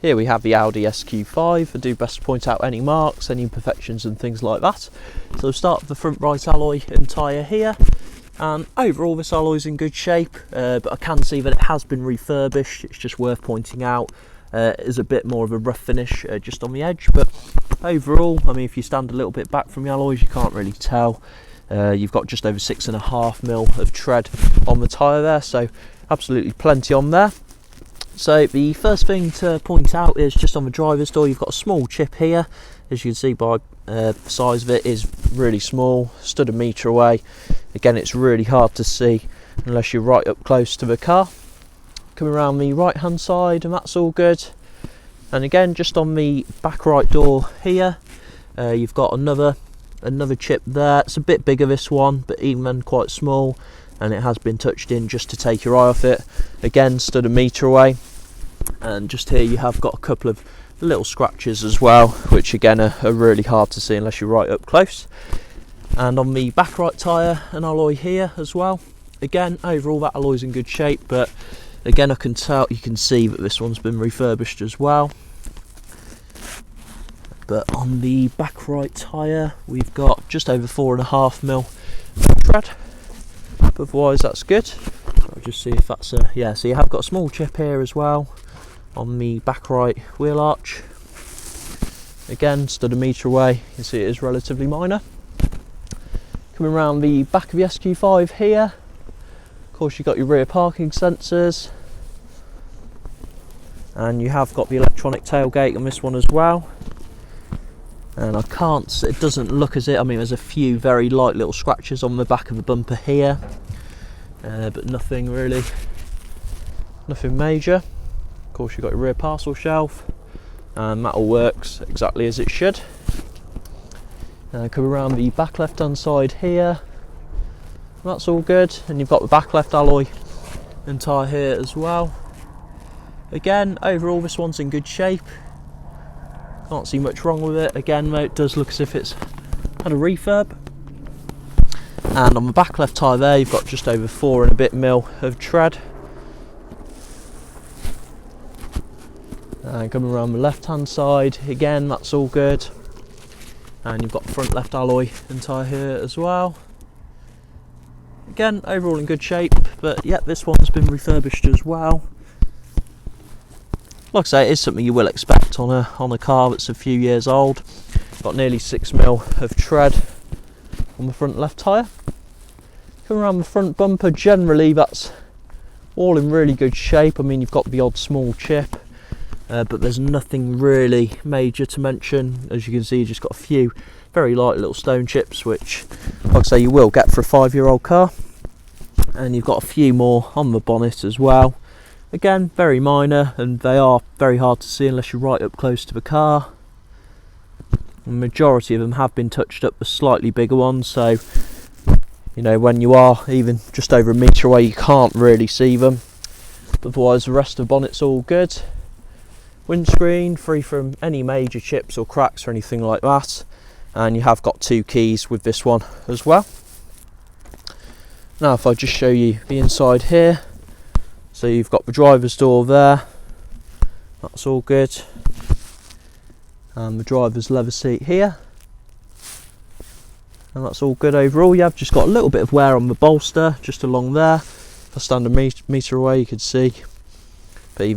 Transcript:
here we have the Audi SQ5. I do best to point out any marks, any imperfections and things like that. So we'll start with the front right alloy and tyre here. And overall this alloy is in good shape, but I can see that it has been refurbished. It's just worth pointing out. It is a bit more of a rough finish just on the edge, but overall, I mean, if you stand a little bit back from the alloys, you can't really tell. You've got just over 6.5mm of tread on the tyre there, so absolutely plenty on there. So the first thing to point out is just on the driver's door, you've got a small chip here. As you can see by the size of it, is really small, stood a metre away. Again, it's really hard to see unless you're right up close to the car. Coming around the right hand side, and that's all good. And again, just on the back right door here, you've got another chip there. It's a bit bigger, this one, but even then quite small, and it has been touched in just to take your eye off it. Again, stood a metre away. And just here you have got a couple of little scratches as well, which again are really hard to see unless you're right up close. And on the back right tyre, an alloy here as well. Again, overall that alloy's in good shape, but again you can see that this one's been refurbished as well. But on the back right tyre, we've got just over 4.5mm tread. But otherwise that's good. I'll just see if that's yeah, so you have got a small chip here as well on the back right wheel arch. Again, stood a metre away. You can see it is relatively minor. Coming around the back of the SQ5 here, of course you've got your rear parking sensors, and you have got the electronic tailgate on this one as well. And it doesn't look as it, I mean there's a few very light little scratches on the back of the bumper here, but nothing major. Of course you've got your rear parcel shelf, and that all works exactly as it should. Come around the back left hand side here, that's all good, and you've got the back left alloy and tyre here as well. Again, overall this one's in good shape, can't see much wrong with it. Again though, it does look as if it's had a refurb. And on the back left tyre there, you've got just over 4 and a bit mil of tread. And coming around the left hand side, again that's all good. And you've got the front left alloy and tyre here as well. Again, overall in good shape, but yeah, this one's been refurbished as well. Like I say, it is something you will expect on a car that's a few years old. Got nearly 6mm of tread on the front left tyre. Coming around the front bumper, generally that's all in really good shape. I mean, you've got the odd small chip, but there's nothing really major to mention. As you can see, you've just got a few very light little stone chips, which, like I say, you will get for a 5-year-old car. And you've got a few more on the bonnet as well. Again, very minor, and they are very hard to see unless you're right up close to the car. The majority of them have been touched up with slightly bigger ones, so you know, when you are even just over a metre away, you can't really see them. But otherwise, the rest of the bonnet's all good. Windscreen free from any major chips or cracks or anything like that, and you have got 2 keys with this one as well. Now if I just show you the inside here, so you've got the driver's door there, that's all good, and the driver's leather seat here, and that's all good overall. You have just got a little bit of wear on the bolster just along there. If I stand a metre away, you can see